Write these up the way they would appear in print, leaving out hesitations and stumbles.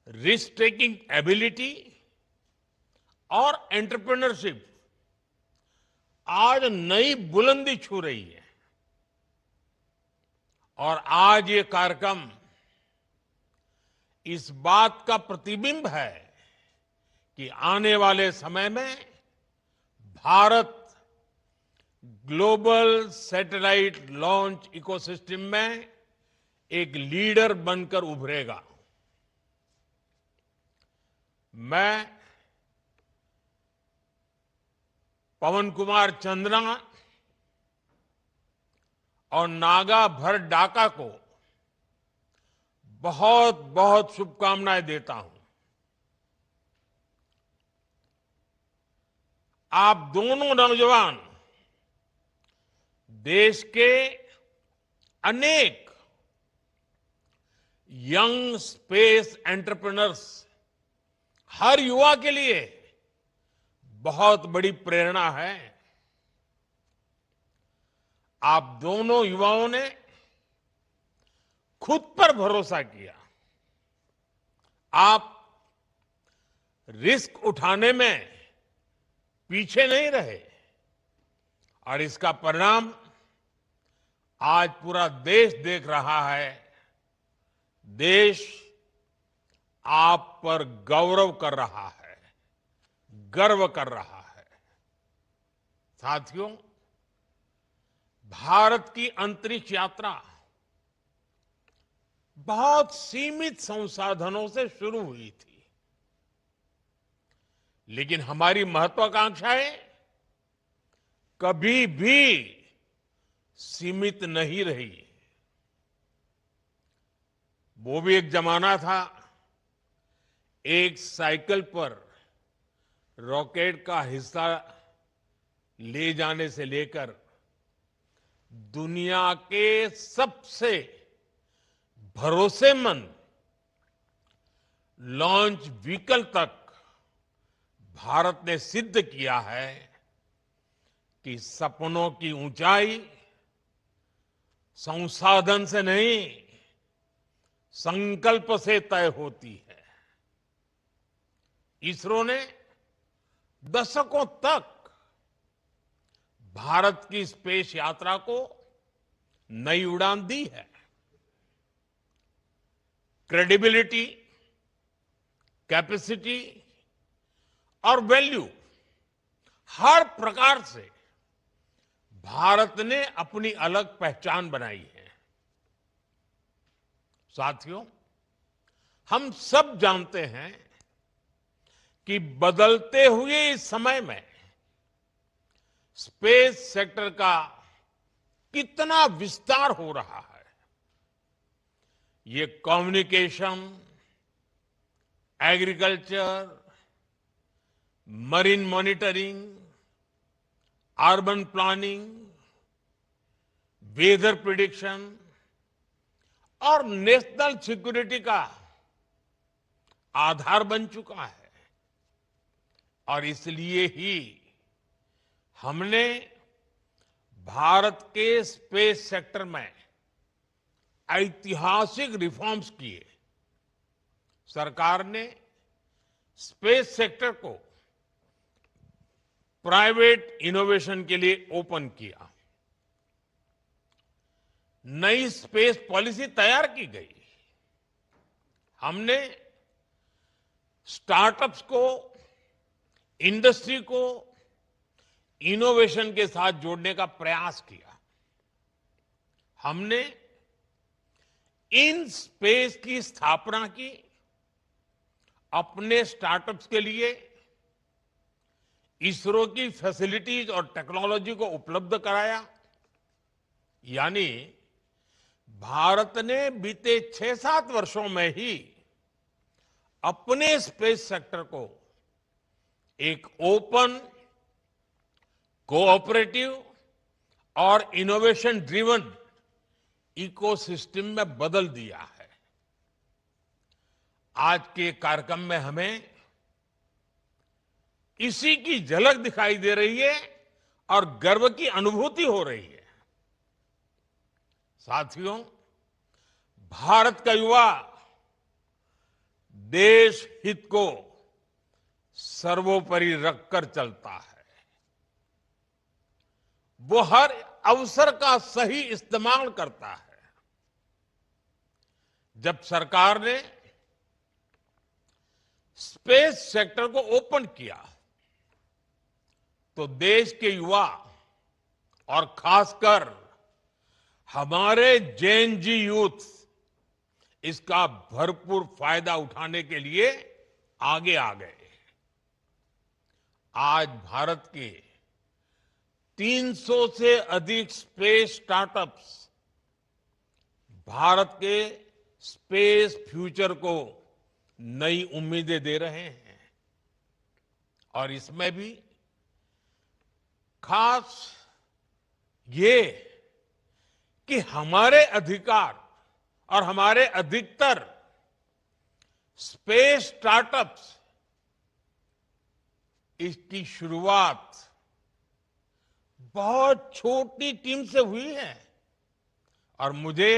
Risk taking ability और entrepreneurship आज नई बुलंदी छू रही है। और आज ये कार्यक्रम इस बात का प्रतिबिंब है कि आने वाले समय में Bharat global satellite launch ecosystem में एक लीडर बनकर उभरेगा। मैं पवन कुमार चंद्रा और नागा भरडाका को बहुत बहुत शुभकामनाएं देता हूं। आप दोनों नौजवान देश के अनेक यंग स्पेस एंटरप्रेन्योर्स, हर युवा के लिए बहुत बड़ी प्रेरणा है। आप दोनों युवाओं ने खुद पर भरोसा किया। आप रिस्क उठाने में पीछे नहीं रहे और इसका परिणाम आज पूरा देश देख रहा है। देश आप पर गौरव कर रहा है, गर्व कर रहा है। साथियों, भारत की अंतरिक्ष यात्रा बहुत सीमित संसाधनों से शुरू हुई थी, लेकिन हमारी महत्वाकांक्षाएं कभी भी सीमित नहीं रही। वो भी एक जमाना था, एक साइकिल पर रॉकेट का हिस्सा ले जाने से लेकर दुनिया के सबसे भरोसेमंद लॉन्च व्हीकल तक भारत ने सिद्ध किया है कि सपनों की ऊंचाई संसाधन से नहीं, संकल्प से तय होती है। इसरो ने दशकों तक भारत की स्पेस यात्रा को नई उड़ान दी है। क्रेडिबिलिटी, कैपेसिटी और वैल्यू, हर प्रकार से भारत ने अपनी अलग पहचान बनाई है। साथियों, हम सब जानते हैं कि बदलते हुए इस समय में स्पेस सेक्टर का कितना विस्तार हो रहा है। ये communication, agriculture, marine monitoring, urban planning, weather prediction और नेशनल सिक्योरिटी का आधार बन चुका है। और इसलिए ही हमने भारत के स्पेस सेक्टर में ऐतिहासिक रिफॉर्म्स किए। सरकार ने स्पेस सेक्टर को प्राइवेट इनोवेशन के लिए ओपन किया। नई स्पेस पॉलिसी तैयार की गई। हमने स्टार्टअप्स को, इंडस्ट्री को इनोवेशन के साथ जोड़ने का प्रयास किया। हमने इन स्पेस की स्थापना की। अपने स्टार्टअप्स के लिए इसरो की फैसिलिटीज और टेक्नोलॉजी को उपलब्ध कराया। यानी भारत ने बीते 6-7 वर्षों में ही अपने स्पेस सेक्टर को एक ओपन, कोऑपरेटिव और इनोवेशन ड्रिवन इकोसिस्टम में बदल दिया है। आज के कार्यक्रम में हमें इसी की झलक दिखाई दे रही है और गर्व की अनुभूति हो रही है। साथियों, भारत का युवा देश हित को सर्वोपरि रखकर चलता है। वो हर अवसर का सही इस्तेमाल करता है। जब सरकार ने स्पेस सेक्टर को ओपन किया तो देश के युवा और खासकर हमारे जेन जी यूथ इसका भरपूर फायदा उठाने के लिए आगे आ गए। आज भारत के 300 से अधिक स्पेस स्टार्टअप्स भारत के स्पेस फ्यूचर को नई उम्मीदें दे रहे हैं और इसमें भी खास ये कि हमारे अधिकार और हमारे अधिकतर स्पेस स्टार्टअप्स इसकी शुरुआत बहुत छोटी टीम से हुई है और मुझे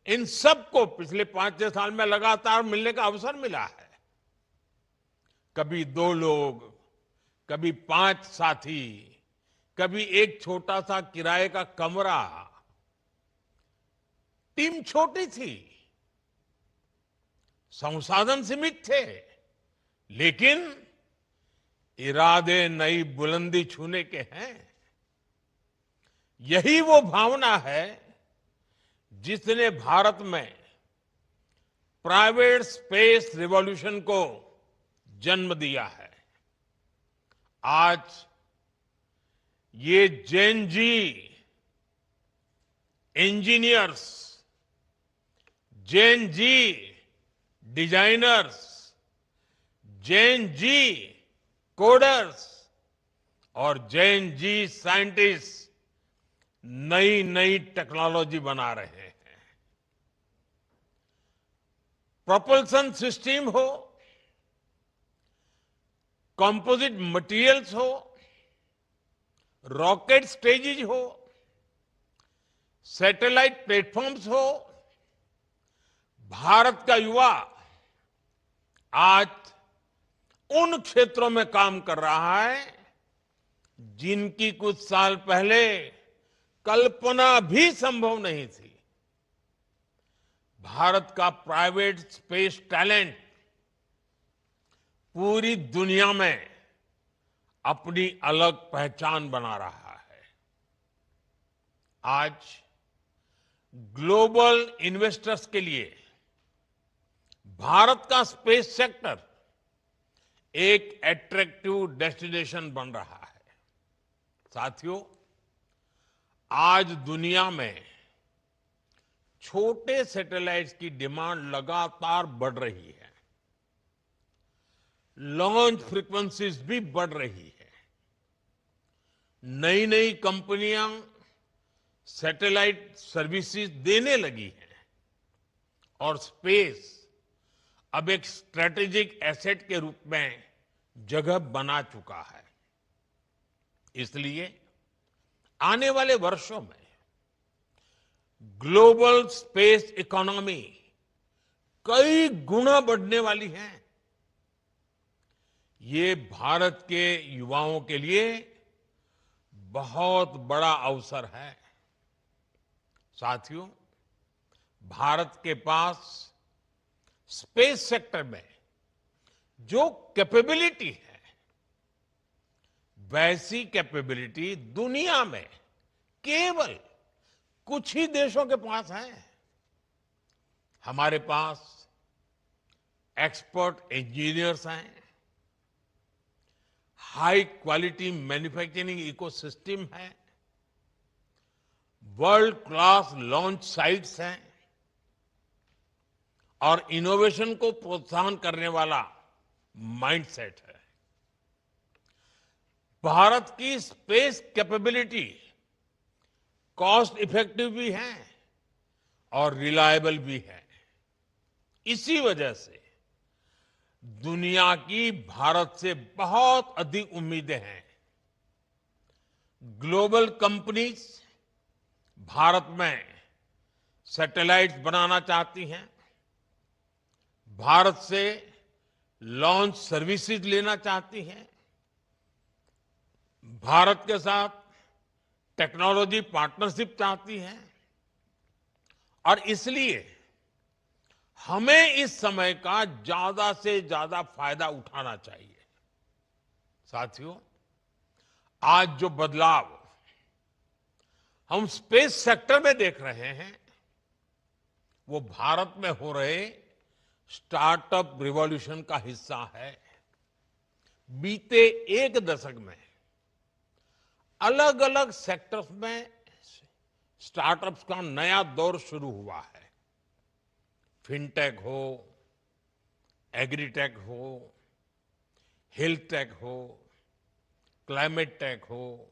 इन सबको पिछले 5-6 साल में लगातार मिलने का अवसर मिला है। कभी 2 लोग, कभी 5 साथी, कभी एक छोटा सा किराए का कमरा। टीम छोटी थी, संसाधन सीमित थे, लेकिन इरादे नई बुलंदी छूने के हैं। यही वो भावना है जिसने भारत में प्राइवेट स्पेस रिवॉल्यूशन को जन्म दिया है। आज ये जेन जी इंजीनियर्स, जेन जी डिजाइनर्स, जेन जी कोडर्स और जेन जी साइंटिस्ट नई नई टेक्नोलॉजी बना रहे हैं। प्रोपल्सन सिस्टम हो, कंपोजिट मटेरियल्स हो, रॉकेट स्टेजेज हो, सैटेलाइट प्लेटफॉर्म्स हो, भारत का युवा आज उन क्षेत्रों में काम कर रहा है जिनकी कुछ साल पहले कल्पना भी संभव नहीं थी। भारत का प्राइवेट स्पेस टैलेंट पूरी दुनिया में अपनी अलग पहचान बना रहा है। आज ग्लोबल इन्वेस्टर्स के लिए भारत का स्पेस सेक्टर एक अट्रैक्टिव डेस्टिनेशन बन रहा है। साथियों, आज दुनिया में छोटे सैटेलाइट्स की डिमांड लगातार बढ़ रही है। लॉन्च फ्रीक्वेंसीज भी बढ़ रही है। नई नई कंपनियां सैटेलाइट सर्विसेज देने लगी हैं और स्पेस अब एक स्ट्रेटेजिक एसेट के रूप में जगह बना चुका है। इसलिए आने वाले वर्षों में ग्लोबल स्पेस इकोनॉमी कई गुना बढ़ने वाली है। ये भारत के युवाओं के लिए बहुत बड़ा अवसर है। साथियों, भारत के पास स्पेस सेक्टर में जो कैपेबिलिटी है, वैसी कैपेबिलिटी दुनिया में केवल कुछ ही देशों के पास है। हमारे पास एक्सपर्ट इंजीनियर्स हैं, हाई क्वालिटी मैन्युफैक्चरिंग इकोसिस्टम है, वर्ल्ड क्लास लॉन्च साइट्स हैं और इनोवेशन को प्रोत्साहन करने वाला माइंडसेट है। भारत की स्पेस कैपेबिलिटी कॉस्ट इफेक्टिव भी है और रिलायबल भी है। इसी वजह से दुनिया की भारत से बहुत अधिक उम्मीदें हैं। ग्लोबल कंपनीज भारत में सैटेलाइट्स बनाना चाहती हैं। भारत से लॉन्च सर्विसेज लेना चाहती हैं, भारत के साथ टेक्नोलॉजी पार्टनरशिप चाहती हैं और इसलिए हमें इस समय का ज्यादा से ज्यादा फायदा उठाना चाहिए। साथियों, आज जो बदलाव हम स्पेस सेक्टर में देख रहे हैं वो भारत में हो रहे स्टार्टअप रिवॉल्यूशन का हिस्सा है। बीते एक दशक में अलग अलग सेक्टर्स में स्टार्टअप्स का नया दौर शुरू हुआ है। फिनटेक हो, एग्रीटेक हो, हेल्थ टेक हो, क्लाइमेट टेक हो,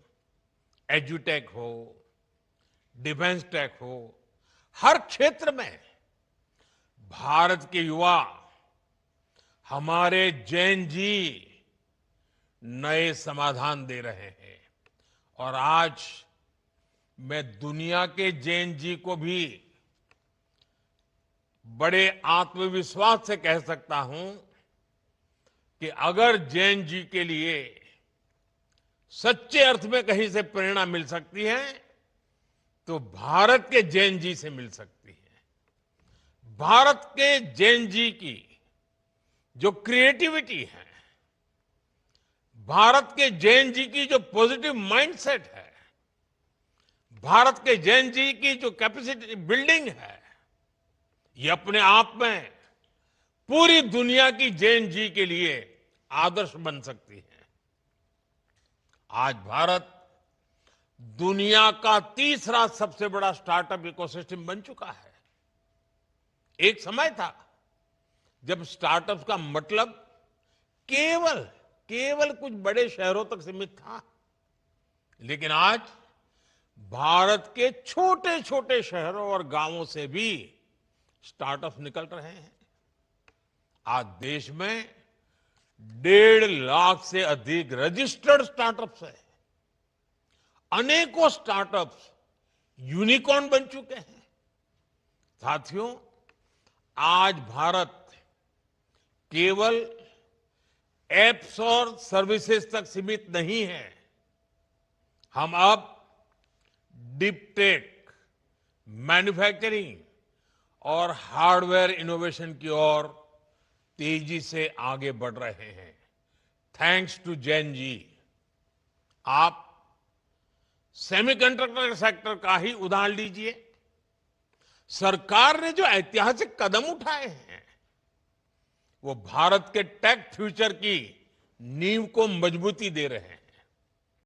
एजुटेक हो, डिफेंस टेक हो, हर क्षेत्र में भारत के युवा, हमारे जैन जी नए समाधान दे रहे हैं और आज मैं दुनिया के जैन जी को भी बड़े आत्मविश्वास से कह सकता हूं कि अगर जैन जी के लिए सच्चे अर्थ में कहीं से प्रेरणा मिल सकती है तो भारत के जैन जी से मिल सकती है। भारत के जैन जी की जो क्रिएटिविटी है, भारत के जैन जी की जो पॉजिटिव माइंडसेट है, भारत के जैन जी की जो कैपेसिटी बिल्डिंग है, ये अपने आप में पूरी दुनिया की जैन जी के लिए आदर्श बन सकती है। आज भारत दुनिया का तीसरा सबसे बड़ा स्टार्टअप इकोसिस्टम बन चुका है। एक समय था जब स्टार्टअप का मतलब केवल कुछ बड़े शहरों तक सीमित था, लेकिन आज भारत के छोटे छोटे शहरों और गांवों से भी स्टार्टअप निकल रहे हैं। आज देश में 1.5 लाख से अधिक रजिस्टर्ड स्टार्टअप्स है। अनेकों स्टार्टअप्स यूनिकॉर्न बन चुके हैं। साथियों, आज भारत केवल एप्स और सर्विसेज तक सीमित नहीं है। हम अब डीप टेक, मैन्युफैक्चरिंग और हार्डवेयर इनोवेशन की ओर तेजी से आगे बढ़ रहे हैं। Thanks to Jain ji. आप सेमीकंडक्टर सेक्टर का ही उदाहरण लीजिए। सरकार ने जो ऐतिहासिक कदम उठाए हैं वो भारत के टेक फ्यूचर की नींव को मजबूती दे रहे हैं।